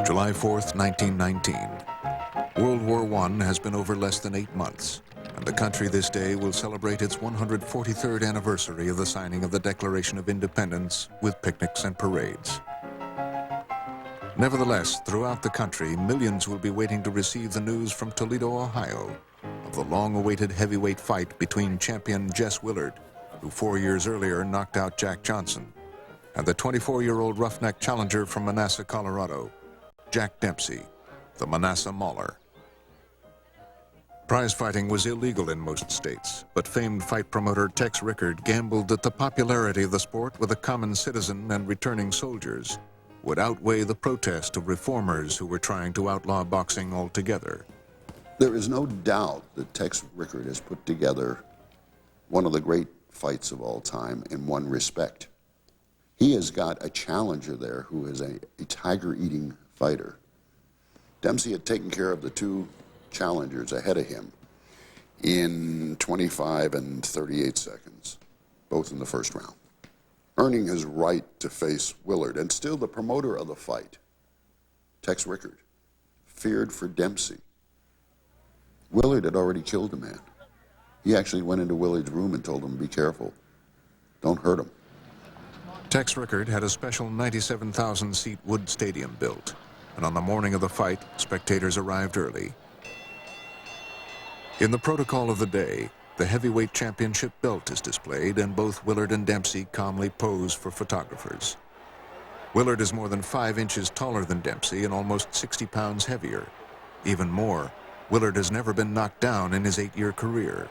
July 4th, 1919. World War I has been over less than 8 months, and the country this day will celebrate its 143rd anniversary of the signing of the Declaration of Independence with picnics and parades. Nevertheless, throughout the country, millions will be waiting to receive the news from Toledo, Ohio, of the long-awaited heavyweight fight between champion Jess Willard, who 4 years earlier knocked out Jack Johnson, and the 24-year-old roughneck challenger from Manassas, Colorado, Jack Dempsey, the Manassas Mauler. Prize fighting was illegal in most states, but famed fight promoter Tex Rickard gambled that the popularity of the sport with the common citizen and returning soldiers would outweigh the protest of reformers who were trying to outlaw boxing altogether. There is no doubt that Tex Rickard has put together one of the great fights of all time in one respect. He has got a challenger there who is a tiger-eating fighter. Dempsey had taken care of the two challengers ahead of him in 25 and 38 seconds, both in the first round, earning his right to face Willard. And still the promoter of the fight, Tex Rickard, feared for Dempsey. Willard had already killed a man. He actually went into Willard's room and told him, "Be careful, don't hurt him." Tex Rickard had a special 97,000-seat wood stadium built, and on the morning of the fight, spectators arrived early. In the protocol of the day, the heavyweight championship belt is displayed, and both Willard and Dempsey calmly pose for photographers. Willard is more than 5 inches taller than Dempsey and almost 60 pounds heavier. Even more, Willard has never been knocked down in his 8-year career.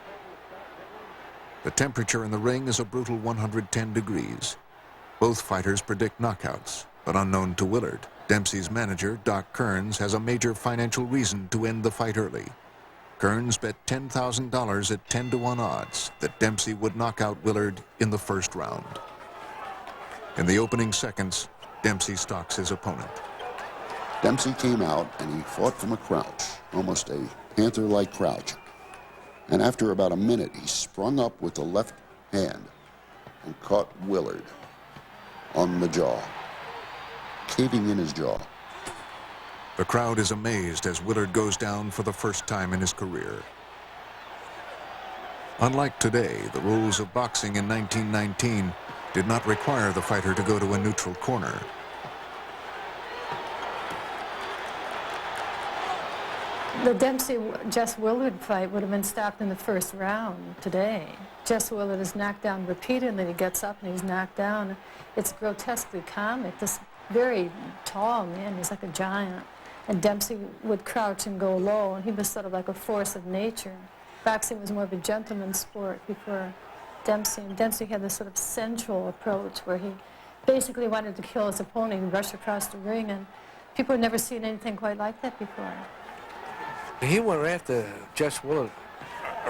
The temperature in the ring is a brutal 110 degrees. Both fighters predict knockouts, but unknown to Willard, Dempsey's manager, Doc Kearns, has a major financial reason to end the fight early. Kearns bet $10,000 at 10-to-1 odds that Dempsey would knock out Willard in the first round. In the opening seconds, Dempsey stalks his opponent. Dempsey came out and he fought from a crouch, almost a panther-like crouch. And after about a minute, he sprung up with the left hand and caught Willard on the jaw, caving in his jaw. The crowd is amazed as Willard goes down for the first time in his career. Unlike today, the rules of boxing in 1919 did not require the fighter to go to a neutral corner. The Dempsey-Jess Willard fight would have been stopped in the first round today. Jess Willard is knocked down repeatedly. He gets up and he's knocked down. It's grotesquely comic. This very tall man, he's like a giant. And Dempsey would crouch and go low, and he was sort of like a force of nature. Boxing was more of a gentleman's sport before Dempsey. And Dempsey had this sort of sensual approach where he basically wanted to kill his opponent and rush across the ring, and people had never seen anything quite like that before. He went after Jess Willard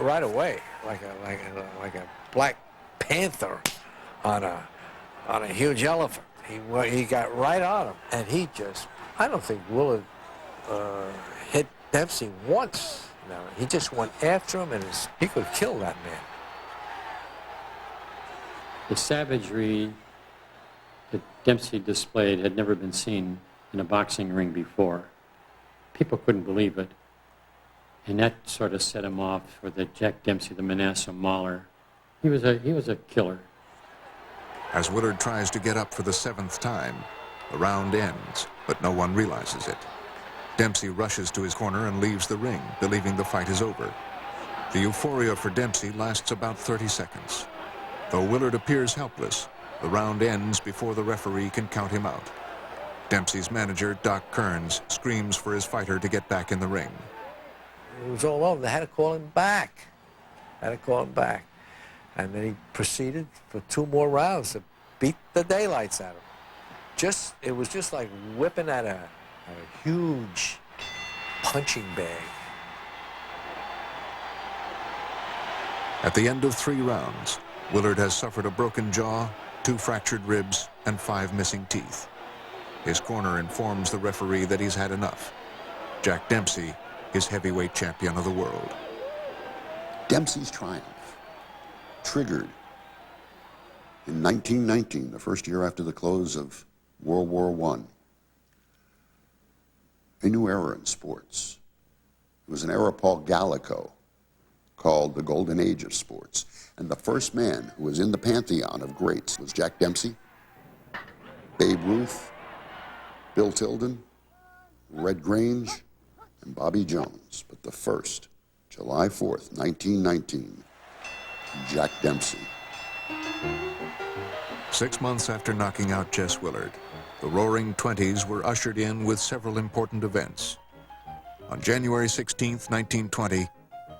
right away, like a black panther on a huge elephant. He got right on him, and he just, I don't think Willard hit Dempsey once. No, he just went after him, and he could kill that man. The savagery that Dempsey displayed had never been seen in a boxing ring before. People couldn't believe it. And that sort of set him off for the Jack Dempsey, the Manassas Mauler. He was a killer. As Willard tries to get up for the 7th time, the round ends, but no one realizes it. Dempsey rushes to his corner and leaves the ring, believing the fight is over. The euphoria for Dempsey lasts about 30 seconds. Though Willard appears helpless, the round ends before the referee can count him out. Dempsey's manager, Doc Kearns, screams for his fighter to get back in the ring. It was all over. They had to call him back. And then he proceeded for 2 more rounds to beat the daylights out of him. It was just like whipping at a huge punching bag. At the end of 3 rounds, Willard has suffered a broken jaw, 2 fractured ribs, and 5 missing teeth. His corner informs the referee that he's had enough. Jack Dempsey is heavyweight champion of the world. Dempsey's triumph triggered in 1919, the first year after the close of World War I, a new era in sports. It was an era Paul Gallico called the golden age of sports. And the first man who was in the pantheon of greats was Jack Dempsey, Babe Ruth, Bill Tilden, Red Grange, and Bobby Jones. But the first, July 4th, 1919, Jack Dempsey. 6 months after knocking out Jess Willard, the Roaring Twenties were ushered in with several important events. On January 16, 1920,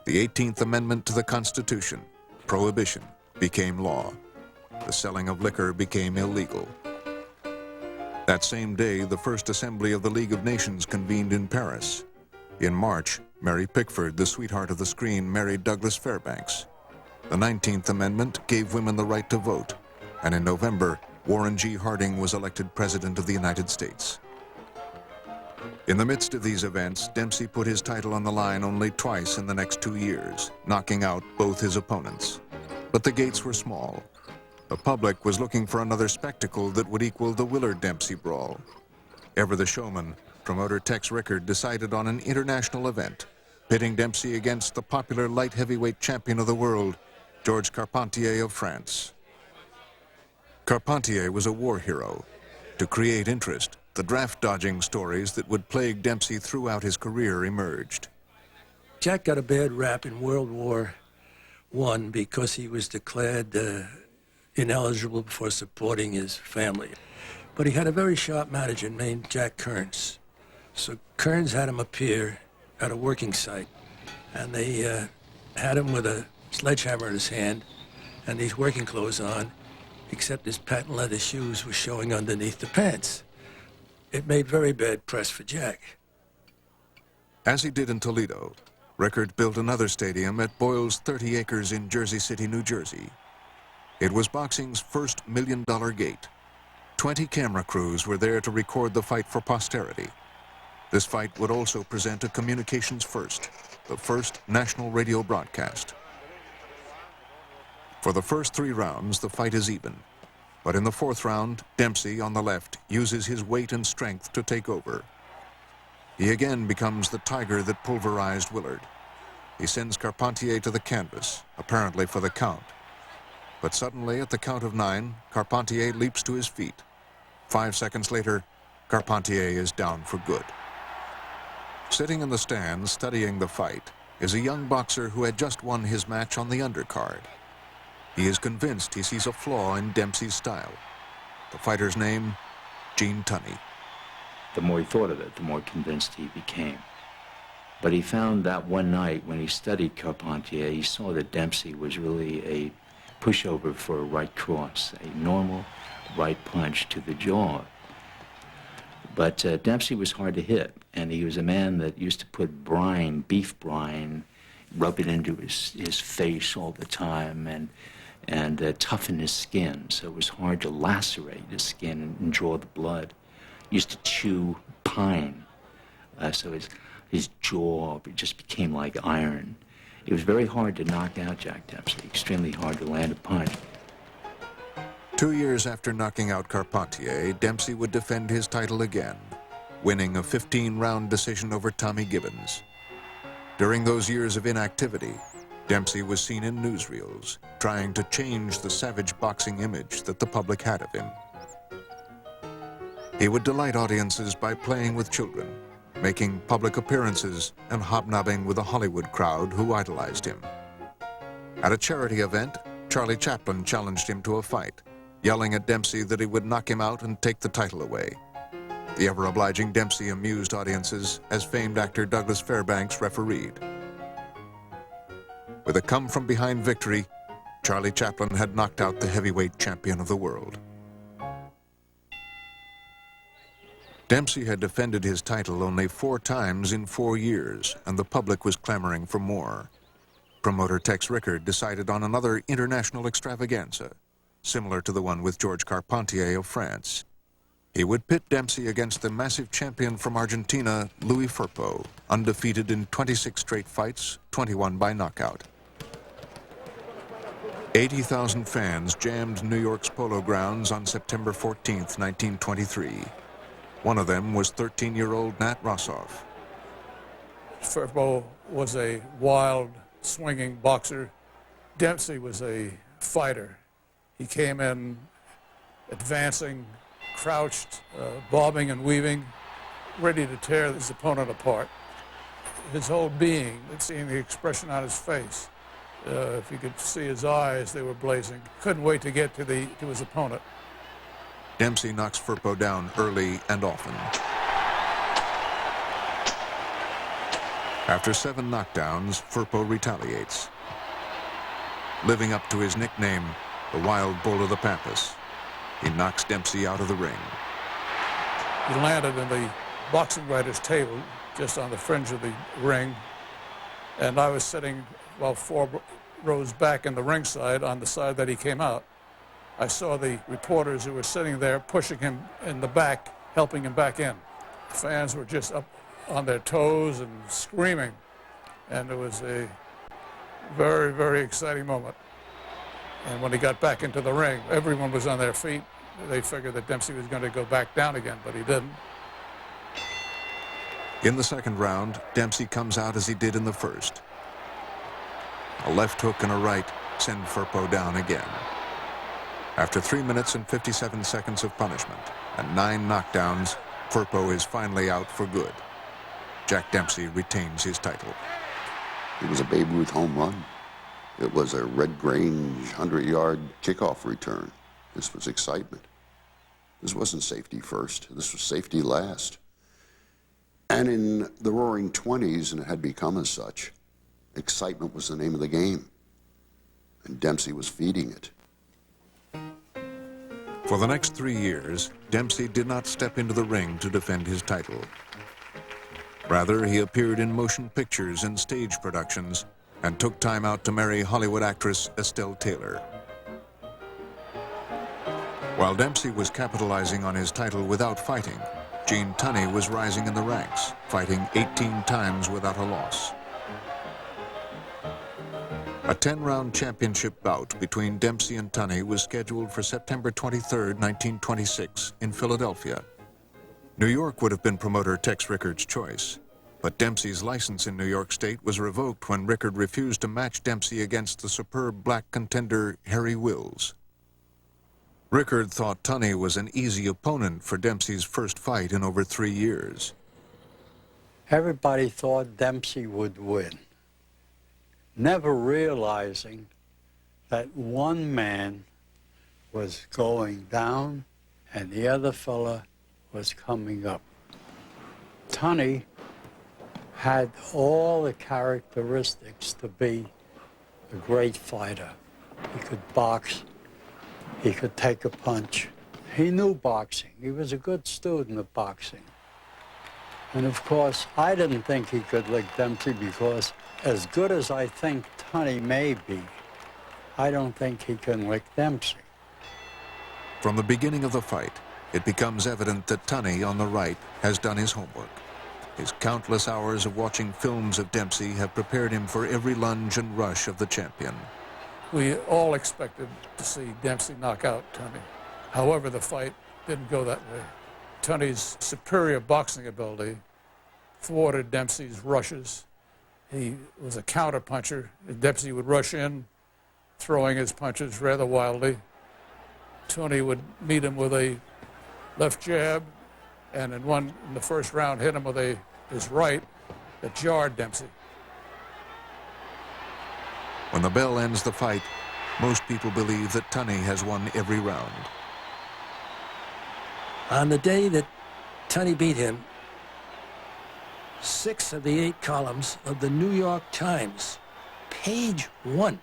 the 18th Amendment to the Constitution, prohibition, became law. The selling of liquor became illegal. That same day, the first assembly of the League of Nations convened in Paris. In March, Mary Pickford, the sweetheart of the screen, married Douglas Fairbanks. The 19th Amendment gave women the right to vote, and in November, Warren G. Harding was elected President of the United States. In the midst of these events, Dempsey put his title on the line only twice in the next 2 years, knocking out both his opponents. But the gates were small. The public was looking for another spectacle that would equal the Willard-Dempsey brawl. Ever the showman, promoter Tex Rickard decided on an international event, pitting Dempsey against the popular light heavyweight champion of the world, Georges Carpentier of France. Carpentier was a war hero. To create interest, the draft-dodging stories that would plague Dempsey throughout his career emerged. Jack got a bad rap in World War I because he was declared ineligible for supporting his family. But he had a very sharp manager named Jack Kearns. So Kearns had him appear at a working site, and they had him with a sledgehammer in his hand and these working clothes on, except his patent leather shoes were showing underneath the pants. It made very bad press for Jack. As he did in Toledo, Rickard built another stadium at Boyle's 30 acres in Jersey City, New Jersey. It was boxing's first million-dollar gate. 20 camera crews were there to record the fight for posterity. This fight would also present a communications first, the first national radio broadcast. For the first 3 rounds, the fight is even. But in the 4th round, Dempsey, on the left, uses his weight and strength to take over. He again becomes the tiger that pulverized Willard. He sends Carpentier to the canvas, apparently for the count. But suddenly, at the count of 9, Carpentier leaps to his feet. 5 seconds later, Carpentier is down for good. Sitting in the stands, studying the fight, is a young boxer who had just won his match on the undercard. He is convinced he sees a flaw in Dempsey's style. The fighter's name, Gene Tunney. The more he thought of it, the more convinced he became. But he found that one night when he studied Carpentier, he saw that Dempsey was really a pushover for a right cross, a normal right punch to the jaw. But Dempsey was hard to hit, and he was a man that used to put brine, beef brine, rub it into his face all the time, and toughen his skin, so it was hard to lacerate his skin and draw the blood. He used to chew pine, so his jaw just became like iron. It was very hard to knock out Jack Dempsey, extremely hard to land a punch. 2 years after knocking out Carpentier, Dempsey would defend his title again, winning a 15-round decision over Tommy Gibbons. During those years of inactivity, Dempsey was seen in newsreels, trying to change the savage boxing image that the public had of him. He would delight audiences by playing with children, making public appearances, and hobnobbing with a Hollywood crowd who idolized him. At a charity event, Charlie Chaplin challenged him to a fight, yelling at Dempsey that he would knock him out and take the title away. The ever-obliging Dempsey amused audiences as famed actor Douglas Fairbanks refereed. With a come-from-behind victory, Charlie Chaplin had knocked out the heavyweight champion of the world. Dempsey had defended his title only 4 times in 4 years, and the public was clamoring for more. Promoter Tex Rickard decided on another international extravaganza, similar to the one with Georges Carpentier of France. He would pit Dempsey against the massive champion from Argentina, Louis Firpo, undefeated in 26 straight fights, 21 by knockout. 80,000 fans jammed New York's Polo Grounds on September 14, 1923. One of them was 13-year-old Nat Rossoff. Firpo was a wild, swinging boxer. Dempsey was a fighter. He came in advancing, crouched, bobbing and weaving, ready to tear his opponent apart. His whole being, seeing the expression on his face, if you could see his eyes, they were blazing. Couldn't wait to get to his opponent. Dempsey knocks Firpo down early and often. After 7 knockdowns, Firpo retaliates. Living up to his nickname, the Wild Bull of the Pampas, he knocks Dempsey out of the ring. He landed in the boxing writer's table, just on the fringe of the ring, and I was sitting about 4 rows back in the ringside on the side that he came out. I saw the reporters who were sitting there pushing him in the back, helping him back in. Fans were just up on their toes and screaming, and it was a very, very exciting moment. And when he got back into the ring, everyone was on their feet. They figured that Dempsey was going to go back down again, but he didn't. In the second round, Dempsey comes out as he did in the first. A left hook and a right send Firpo down again. After 3 minutes and 57 seconds of punishment and 9 knockdowns, Firpo is finally out for good. Jack Dempsey retains his title. It was a Babe Ruth home run. It was a Red Grange 100-yard kickoff return. This was excitement. This wasn't safety first. This was safety last. And in the Roaring 20s, and it had become as such, excitement was the name of the game. And Dempsey was feeding it. For the next 3 years, Dempsey did not step into the ring to defend his title. Rather, he appeared in motion pictures and stage productions and took time out to marry Hollywood actress Estelle Taylor. While Dempsey was capitalizing on his title without fighting, Gene Tunney was rising in the ranks, fighting 18 times without a loss. A 10-round championship bout between Dempsey and Tunney was scheduled for September 23, 1926, in Philadelphia. New York would have been promoter Tex Rickard's choice, but Dempsey's license in New York State was revoked when Rickard refused to match Dempsey against the superb black contender Harry Wills. Rickard thought Tunney was an easy opponent for Dempsey's first fight in over 3 years. Everybody thought Dempsey would win, never realizing that one man was going down and the other fella was coming up. Tunney had all the characteristics to be a great fighter. He could box, he could take a punch. He knew boxing. He was a good student of boxing. And of course, I didn't think he could lick Dempsey because as good as I think Tunney may be, I don't think he can lick Dempsey. From the beginning of the fight, it becomes evident that Tunney, on the right, has done his homework. His countless hours of watching films of Dempsey have prepared him for every lunge and rush of the champion. We all expected to see Dempsey knock out Tunney. However, the fight didn't go that way. Tunney's superior boxing ability thwarted Dempsey's rushes. He was a counterpuncher. Dempsey would rush in, throwing his punches rather wildly. Tunney would meet him with a left jab, and in the first round hit him with his right that jarred Dempsey. When the bell ends the fight, most people believe that Tunney has won every round. On the day that Tunney beat him, 6 of the 8 columns of the New York Times, page 1,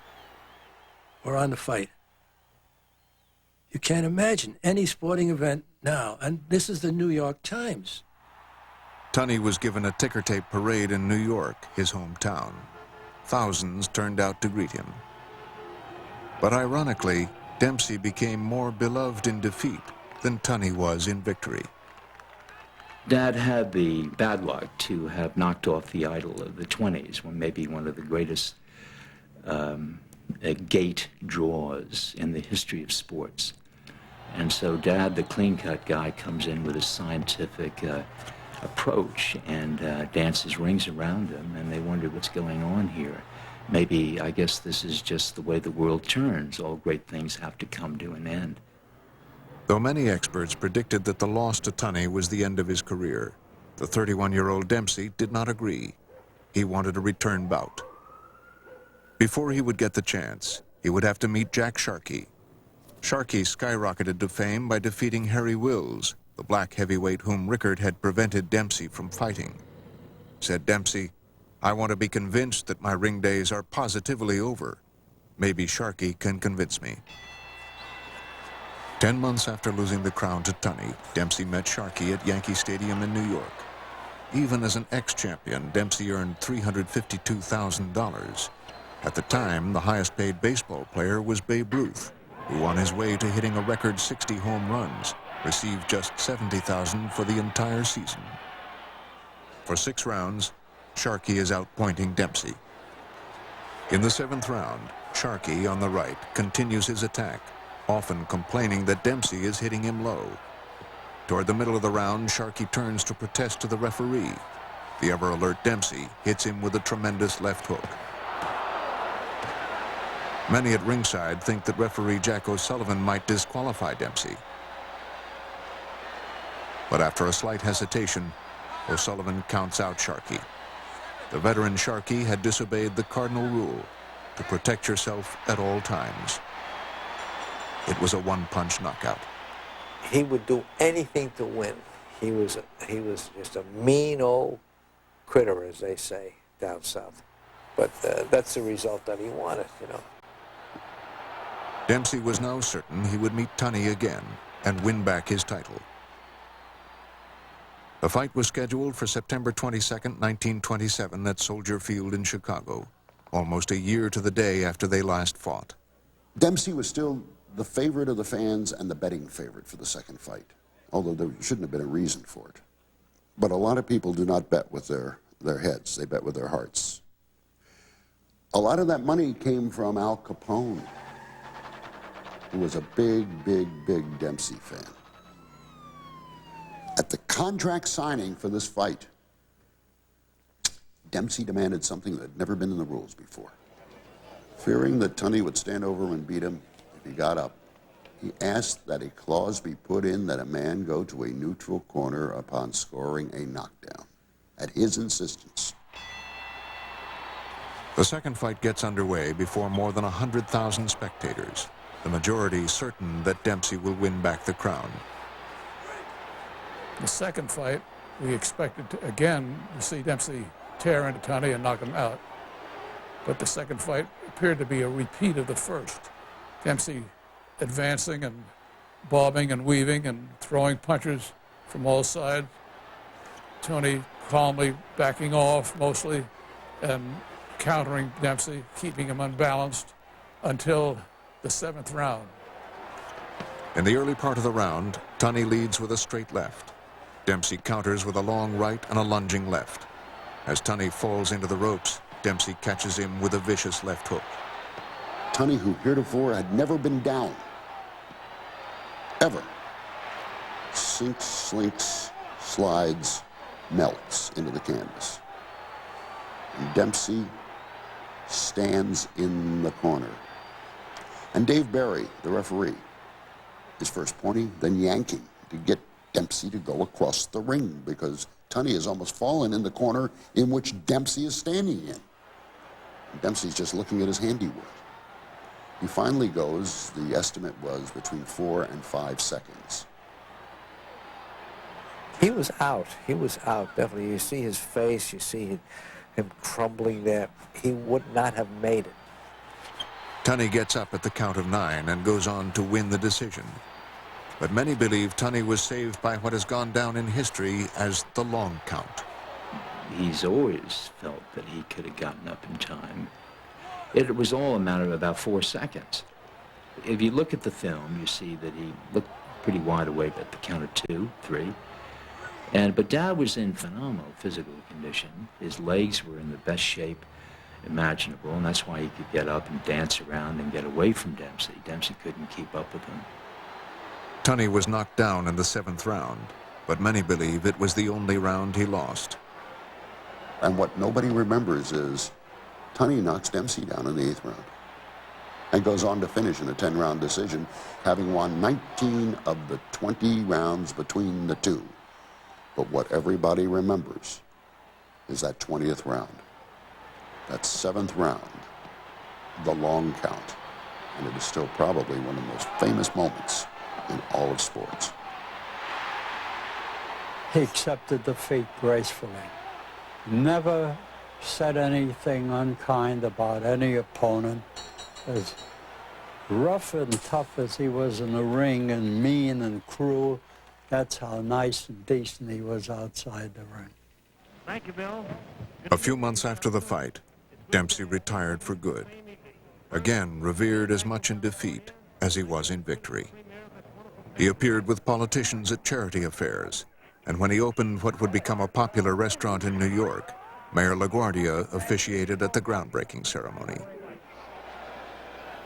were on the fight. You can't imagine any sporting event now, and this is the New York Times. Tunney was given a ticker tape parade in New York, his hometown. Thousands turned out to greet him. But ironically, Dempsey became more beloved in defeat than Tunney was in victory. Dad had the bad luck to have knocked off the idol of the 20s, when maybe one of the greatest gate draws in the history of sports. And so Dad, the clean-cut guy, comes in with a scientific approach and dances rings around them, and they wonder what's going on here. Maybe, I guess this is just the way the world turns. All great things have to come to an end. Though many experts predicted that the loss to Tunney was the end of his career, the 31-year-old Dempsey did not agree. He wanted a return bout. Before he would get the chance, he would have to meet Jack Sharkey. Sharkey skyrocketed to fame by defeating Harry Wills, the black heavyweight whom Rickard had prevented Dempsey from fighting. Said Dempsey, "I want to be convinced that my ring days are positively over. Maybe Sharkey can convince me." 10 months after losing the crown to Tunney, Dempsey met Sharkey at Yankee Stadium in New York. Even as an ex-champion, Dempsey earned $352,000. At the time, the highest-paid baseball player was Babe Ruth, who on his way to hitting a record 60 home runs, received just $70,000 for the entire season. For 6 rounds, Sharkey is outpointing Dempsey. In the 7th round, Sharkey, on the right, continues his attack, often complaining that Dempsey is hitting him low. Toward the middle of the round, Sharkey turns to protest to the referee. The ever-alert Dempsey hits him with a tremendous left hook. Many at ringside think that referee Jack O'Sullivan might disqualify Dempsey. But after a slight hesitation, O'Sullivan counts out Sharkey. The veteran Sharkey had disobeyed the cardinal rule to protect yourself at all times. It was a one-punch knockout. He would do anything to win. He was just a mean old critter, as they say down south. But that's the result that he wanted, you know. Dempsey was now certain he would meet Tunney again and win back his title. The fight was scheduled for September 22nd, 1927 at Soldier Field in Chicago, almost a year to the day after they last fought. Dempsey was still the favorite of the fans and the betting favorite for the second fight, although there shouldn't have been a reason for it. But a lot of people do not bet with their heads, they bet with their hearts. A lot of that money came from Al Capone, who was a big Dempsey fan. At the contract signing for this fight, Dempsey demanded something that had never been in the rules before. Fearing that Tunney would stand over him and beat him if he got up, he asked that a clause be put in that a man go to a neutral corner upon scoring a knockdown, at his insistence. The second fight gets underway before more than 100,000 spectators, the majority certain that Dempsey will win back the crown. The second fight, we expected to, again to see Dempsey tear into Tunney and knock him out. But the second fight appeared to be a repeat of the first. Dempsey advancing and bobbing and weaving and throwing punches from all sides. Tunney calmly backing off mostly and countering Dempsey, keeping him unbalanced until the 7th round. In the early part of the round, Tunney leads with a straight left. Dempsey counters with a long right and a lunging left. As Tunney falls into the ropes, Dempsey catches him with a vicious left hook. Tunney, who heretofore had never been down, ever, sinks, slinks, slides, melts into the canvas. And Dempsey stands in the corner. And Dave Barry, the referee, is first pointing, then yanking to get Dempsey to go across the ring because Tunney has almost fallen in the corner in which Dempsey is standing in. And Dempsey's just looking at his handiwork. He finally goes, the estimate was between 4 and 5 seconds. He was out. He was out, definitely. You see his face, you see him crumbling there. He would not have made it. Tunney gets up at the count of 9 and goes on to win the decision. But many believe Tunney was saved by what has gone down in history as the long count. He's always felt that he could have gotten up in time. It was all a matter of about 4 seconds. If you look at the film, you see that he looked pretty wide awake at the count of 2, 3. But Dad was in phenomenal physical condition. His legs were in the best shape imaginable, and that's why he could get up and dance around and get away from Dempsey. Dempsey couldn't keep up with him. Tunney was knocked down in the 7th round, but many believe it was the only round he lost. And what nobody remembers is Tunney knocks Dempsey down in the 8th round and goes on to finish in a 10-round decision, having won 19 of the 20 rounds between the two. But what everybody remembers is that 20th round, that 7th round, the long count. And it is still probably one of the most famous moments in all of sports. He accepted defeat gracefully. Never said anything unkind about any opponent. As rough and tough as he was in the ring and mean and cruel, that's how nice and decent he was outside the ring. Thank you, Bill. A few months after the fight, Dempsey retired for good. Again, revered as much in defeat as he was in victory. He appeared with politicians at charity affairs, and when he opened what would become a popular restaurant in New York, Mayor LaGuardia officiated at the groundbreaking ceremony.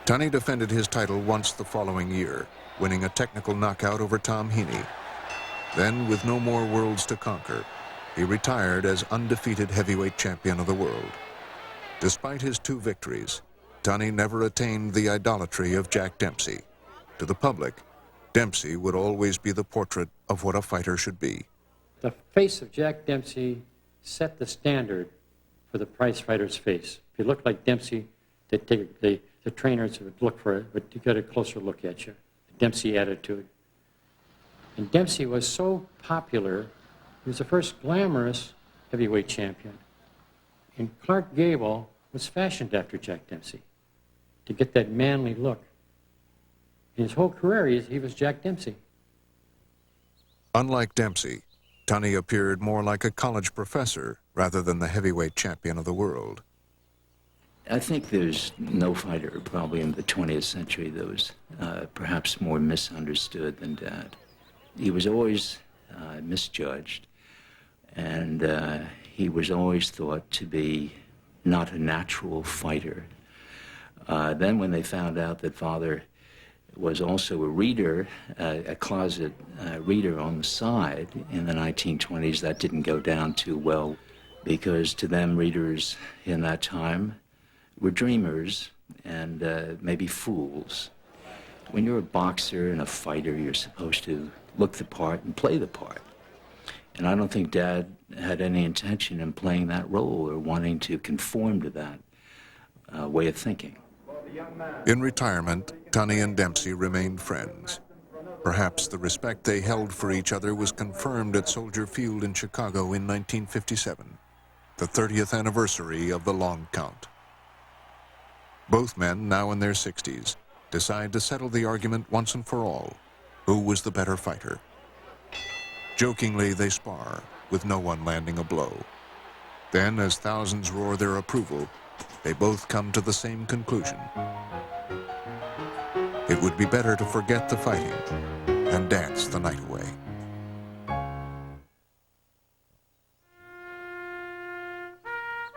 Tunney defended his title once the following year, winning a technical knockout over Tom Heaney. Then, with no more worlds to conquer, he retired as undefeated heavyweight champion of the world. Despite his 2 victories, Tunney never attained the idolatry of Jack Dempsey. To the public, Dempsey would always be the portrait of what a fighter should be. The face of Jack Dempsey set the standard for the prize fighter's face. If you looked like Dempsey, the trainers would look for it, but to get a closer look at you. The Dempsey attitude. And Dempsey was so popular, he was the first glamorous heavyweight champion. And Clark Gable was fashioned after Jack Dempsey to get that manly look. In his whole career, he was Jack Dempsey. Unlike Dempsey, Tunney appeared more like a college professor rather than the heavyweight champion of the world. I think there's no fighter probably in the 20th century that was perhaps more misunderstood than Dad. He was always misjudged, and he was always thought to be not a natural fighter. Then when they found out that Father was also a reader, a closet reader on the side in the 1920s, that didn't go down too well, because to them, readers in that time were dreamers and maybe fools. When you're a boxer and a fighter, you're supposed to look the part and play the part. And I don't think Dad had any intention in playing that role or wanting to conform to that way of thinking. In retirement, Tunney and Dempsey remained friends. Perhaps the respect they held for each other was confirmed at Soldier Field in Chicago in 1957, the 30th anniversary of the long count. Both men, now in their 60s, decide to settle the argument once and for all. Who was the better fighter? Jokingly, they spar, with no one landing a blow. Then, as thousands roar their approval, they both come to the same conclusion. It would be better to forget the fighting and dance the night away.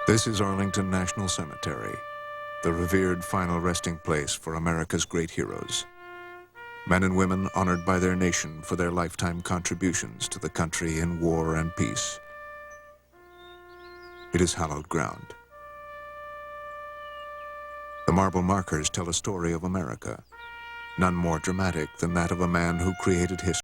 This is Arlington National Cemetery, the revered final resting place for America's great heroes. Men and women honored by their nation for their lifetime contributions to the country in war and peace. It is hallowed ground. The marble markers tell a story of America, none more dramatic than that of a man who created history.